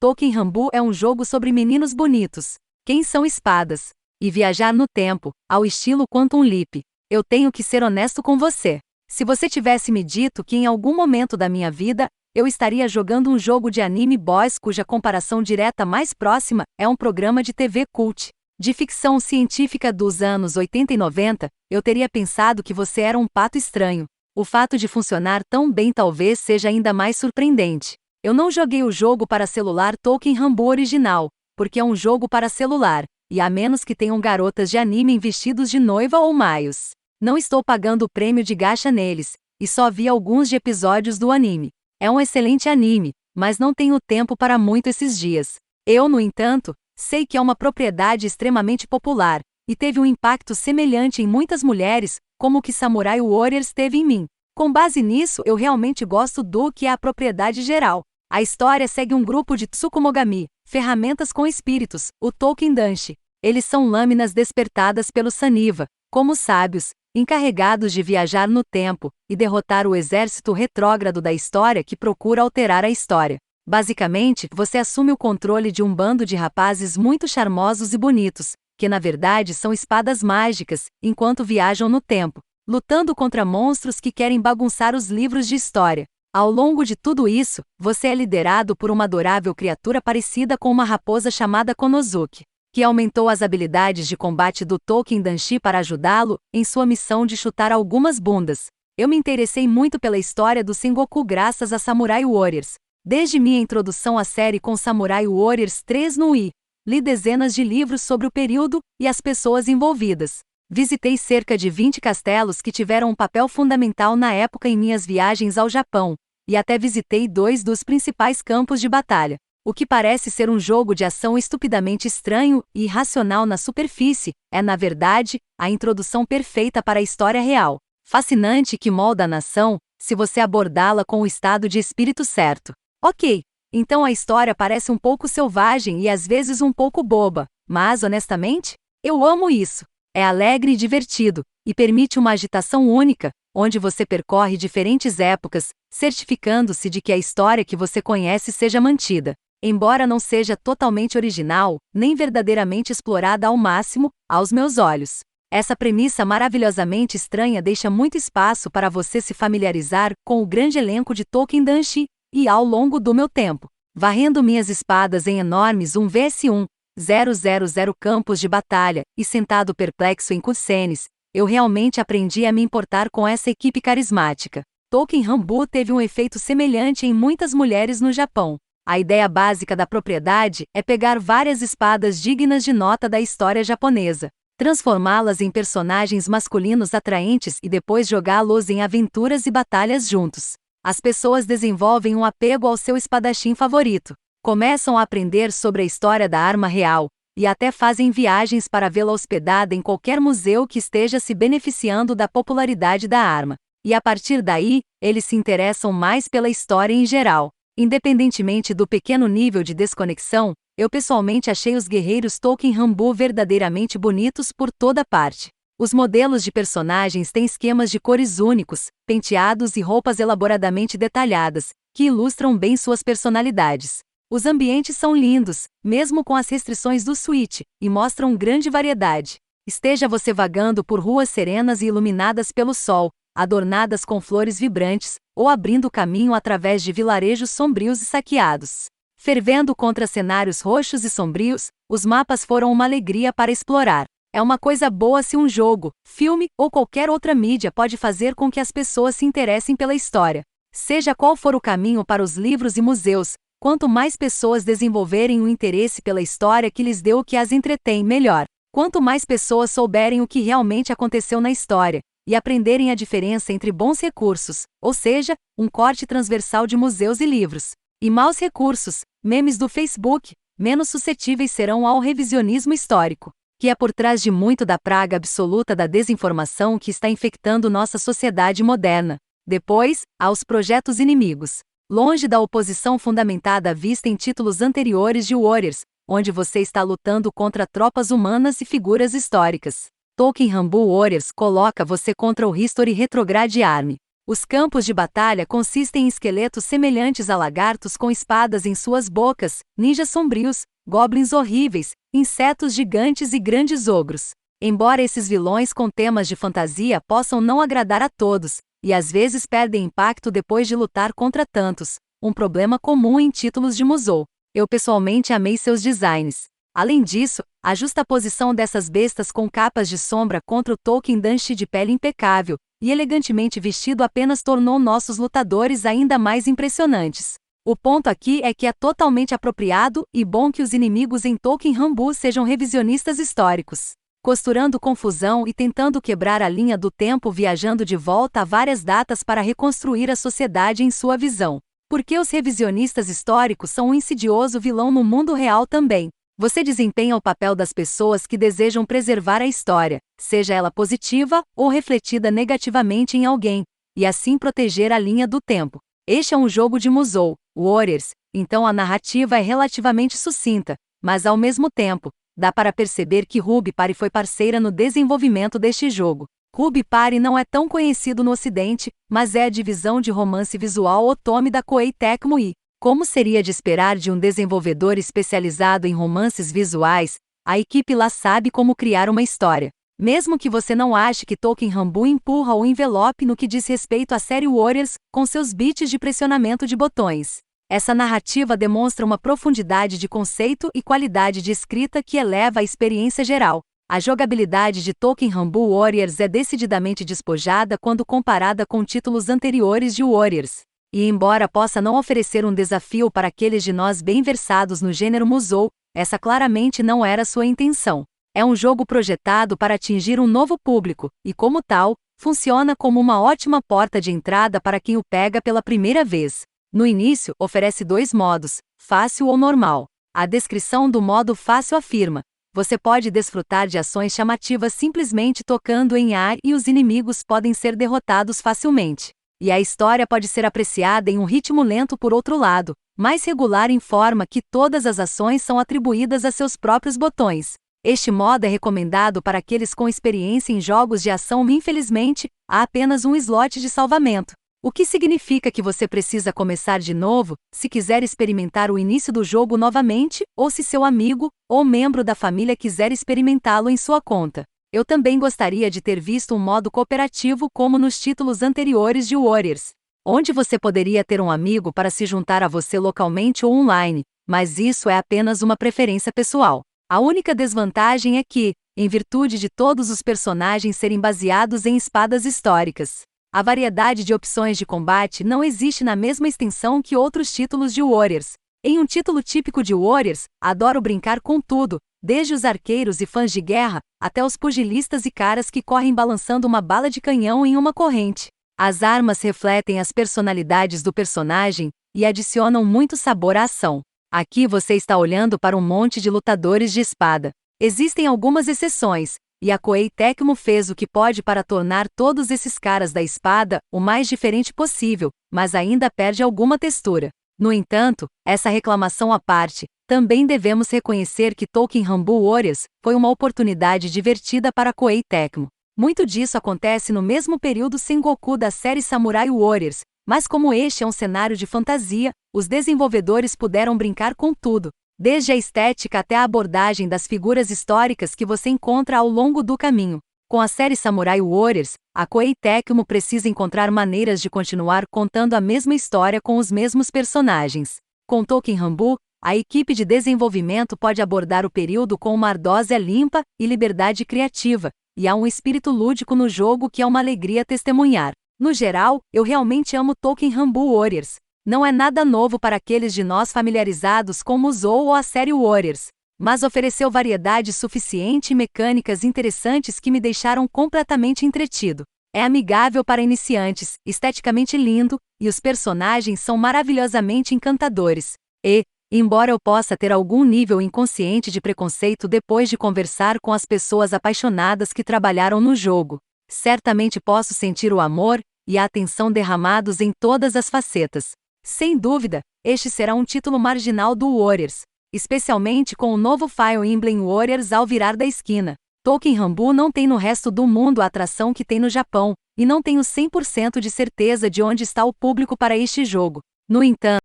Tolkien Rambu é um jogo sobre meninos bonitos. Quem são espadas? E viajar no tempo, ao estilo Quantum Leap. Eu tenho que ser honesto com você. Se você tivesse me dito que em algum momento da minha vida, eu estaria jogando um jogo de anime boys cuja comparação direta mais próxima é um programa de TV cult, de ficção científica dos anos 80 e 90, eu teria pensado que você era um pato estranho. O fato de funcionar tão bem talvez seja ainda mais surpreendente. Eu não joguei o jogo para celular Tolkien Rambu original, porque é um jogo para celular, e a menos que tenham garotas de anime em vestidos de noiva ou maios. Não estou pagando o prêmio de gacha neles, e só vi alguns de episódios do anime. É um excelente anime, mas não tenho tempo para muito esses dias. Eu, no entanto, sei que é uma propriedade extremamente popular, e teve um impacto semelhante em muitas mulheres, como o que Samurai Warriors teve em mim. Com base nisso, eu realmente gosto do que é a propriedade geral. A história segue um grupo de Tsukumogami, ferramentas com espíritos, o Tolkien Danshi. Eles são lâminas despertadas pelo Saniva, como sábios, encarregados de viajar no tempo e derrotar o exército retrógrado da história que procura alterar a história. Basicamente, você assume o controle de um bando de rapazes muito charmosos e bonitos, que na verdade são espadas mágicas, enquanto viajam no tempo, lutando contra monstros que querem bagunçar os livros de história. Ao longo de tudo isso, você é liderado por uma adorável criatura parecida com uma raposa chamada Konosuke, que aumentou as habilidades de combate do Tolkien Danshi para ajudá-lo em sua missão de chutar algumas bundas. Eu me interessei muito pela história do Sengoku graças a Samurai Warriors. Desde minha introdução à série com Samurai Warriors 3 no Wii, li dezenas de livros sobre o período e as pessoas envolvidas. Visitei cerca de 20 castelos que tiveram um papel fundamental na época em minhas viagens ao Japão, e até visitei 2 dos principais campos de batalha. O que parece ser um jogo de ação estupidamente estranho e irracional na superfície, é na verdade, a introdução perfeita para a história real. Fascinante que molda a nação, se você abordá-la com o estado de espírito certo. Ok, então a história parece um pouco selvagem e às vezes um pouco boba, mas honestamente, eu amo isso. É alegre e divertido, e permite uma agitação única, onde você percorre diferentes épocas, certificando-se de que a história que você conhece seja mantida. Embora não seja totalmente original, nem verdadeiramente explorada ao máximo, aos meus olhos. Essa premissa maravilhosamente estranha deixa muito espaço para você se familiarizar com o grande elenco de Tolkien Danshi, e ao longo do meu tempo, varrendo minhas espadas em enormes 1 vs 1 000 campos de batalha, e sentado perplexo em cutscenes, eu realmente aprendi a me importar com essa equipe carismática. Tolkien Rambu teve um efeito semelhante em muitas mulheres no Japão. A ideia básica da propriedade é pegar várias espadas dignas de nota da história japonesa, transformá-las em personagens masculinos atraentes e depois jogá-los em aventuras e batalhas juntos. As pessoas desenvolvem um apego ao seu espadachim favorito, começam a aprender sobre a história da arma real, e até fazem viagens para vê-la hospedada em qualquer museu que esteja se beneficiando da popularidade da arma. E a partir daí, eles se interessam mais pela história em geral. Independentemente do pequeno nível de desconexão, eu pessoalmente achei os guerreiros Tolkien Rambu verdadeiramente bonitos por toda parte. Os modelos de personagens têm esquemas de cores únicos, penteados e roupas elaboradamente detalhadas, que ilustram bem suas personalidades. Os ambientes são lindos, mesmo com as restrições do Switch, e mostram grande variedade. Esteja você vagando por ruas serenas e iluminadas pelo sol, adornadas com flores vibrantes, ou abrindo caminho através de vilarejos sombrios e saqueados. Fervendo contra cenários roxos e sombrios, os mapas foram uma alegria para explorar. É uma coisa boa se um jogo, filme ou qualquer outra mídia pode fazer com que as pessoas se interessem pela história. Seja qual for o caminho para os livros e museus, quanto mais pessoas desenvolverem o interesse pela história que lhes deu o que as entretém, melhor. Quanto mais pessoas souberem o que realmente aconteceu na história, e aprenderem a diferença entre bons recursos, ou seja, um corte transversal de museus e livros, e maus recursos, memes do Facebook, menos suscetíveis serão ao revisionismo histórico, que é por trás de muito da praga absoluta da desinformação que está infectando nossa sociedade moderna. Depois, aos projetos inimigos. Longe da oposição fundamentada vista em títulos anteriores de Warriors, onde você está lutando contra tropas humanas e figuras históricas. Tolkien Rambu Warriors coloca você contra o History Retrograde Army. Os campos de batalha consistem em esqueletos semelhantes a lagartos com espadas em suas bocas, ninjas sombrios, goblins horríveis, insetos gigantes e grandes ogros. Embora esses vilões com temas de fantasia possam não agradar a todos, e às vezes perdem impacto depois de lutar contra tantos, um problema comum em títulos de Musou. Eu pessoalmente amei seus designs. Além disso, a justaposição dessas bestas com capas de sombra contra o Tolkien Danshi de pele impecável e elegantemente vestido apenas tornou nossos lutadores ainda mais impressionantes. O ponto aqui é que é totalmente apropriado e bom que os inimigos em Tolkien Rambu sejam revisionistas históricos, costurando confusão e tentando quebrar a linha do tempo, viajando de volta a várias datas para reconstruir a sociedade em sua visão. Porque os revisionistas históricos são um insidioso vilão no mundo real também. Você desempenha o papel das pessoas que desejam preservar a história, seja ela positiva ou refletida negativamente em alguém, e assim proteger a linha do tempo. Este é um jogo de Musou, Warriors, então a narrativa é relativamente sucinta, mas ao mesmo tempo, dá para perceber que Ruby Parry foi parceira no desenvolvimento deste jogo. Ruby Parry não é tão conhecido no Ocidente, mas é a divisão de romance visual Otome da Koei Tecmo e, como seria de esperar de um desenvolvedor especializado em romances visuais, a equipe lá sabe como criar uma história. Mesmo que você não ache que Tolkien Rambu empurra o envelope no que diz respeito à série Warriors, com seus beats de pressionamento de botões. Essa narrativa demonstra uma profundidade de conceito e qualidade de escrita que eleva a experiência geral. A jogabilidade de Tolkien Rambu Warriors é decididamente despojada quando comparada com títulos anteriores de Warriors. E embora possa não oferecer um desafio para aqueles de nós bem versados no gênero Musou, essa claramente não era sua intenção. É um jogo projetado para atingir um novo público, e como tal, funciona como uma ótima porta de entrada para quem o pega pela primeira vez. No início, oferece 2 modos, fácil ou normal. A descrição do modo fácil afirma: você pode desfrutar de ações chamativas simplesmente tocando em ar e os inimigos podem ser derrotados facilmente. E a história pode ser apreciada em um ritmo lento por outro lado, mais regular em forma que todas as ações são atribuídas a seus próprios botões. Este modo é recomendado para aqueles com experiência em jogos de ação. Infelizmente, há apenas um slot de salvamento, o que significa que você precisa começar de novo, se quiser experimentar o início do jogo novamente, ou se seu amigo ou membro da família quiser experimentá-lo em sua conta. Eu também gostaria de ter visto um modo cooperativo como nos títulos anteriores de Warriors, onde você poderia ter um amigo para se juntar a você localmente ou online, mas isso é apenas uma preferência pessoal. A única desvantagem é que, em virtude de todos os personagens serem baseados em espadas históricas, a variedade de opções de combate não existe na mesma extensão que outros títulos de Warriors. Em um título típico de Warriors, adoro brincar com tudo, desde os arqueiros e fãs de guerra, até os pugilistas e caras que correm balançando uma bala de canhão em uma corrente. As armas refletem as personalidades do personagem e adicionam muito sabor à ação. Aqui você está olhando para um monte de lutadores de espada. Existem algumas exceções, e a Koei Tecmo fez o que pode para tornar todos esses caras da espada o mais diferente possível, mas ainda perde alguma textura. No entanto, essa reclamação à parte, também devemos reconhecer que Tolkien Rambu Warriors foi uma oportunidade divertida para a Koei Tecmo. Muito disso acontece no mesmo período Sengoku da série Samurai Warriors, mas como este é um cenário de fantasia, os desenvolvedores puderam brincar com tudo, desde a estética até a abordagem das figuras históricas que você encontra ao longo do caminho. Com a série Samurai Warriors, a Koei Tecmo precisa encontrar maneiras de continuar contando a mesma história com os mesmos personagens. Com Tolkien Rambu, a equipe de desenvolvimento pode abordar o período com uma ardósia limpa e liberdade criativa, e há um espírito lúdico no jogo que é uma alegria testemunhar. No geral, eu realmente amo Tolkien Rambu Warriors. Não é nada novo para aqueles de nós familiarizados com Musou ou a série Warriors, mas ofereceu variedade suficiente e mecânicas interessantes que me deixaram completamente entretido. É amigável para iniciantes, esteticamente lindo, e os personagens são maravilhosamente encantadores. E, embora eu possa ter algum nível inconsciente de preconceito depois de conversar com as pessoas apaixonadas que trabalharam no jogo, certamente posso sentir o amor e a atenção derramados em todas as facetas. Sem dúvida, este será um título marginal do Warriors, especialmente com o novo Fire Emblem Warriors ao virar da esquina. Tolkien Rambu não tem no resto do mundo a atração que tem no Japão, e não tenho 100% de certeza de onde está o público para este jogo. No entanto,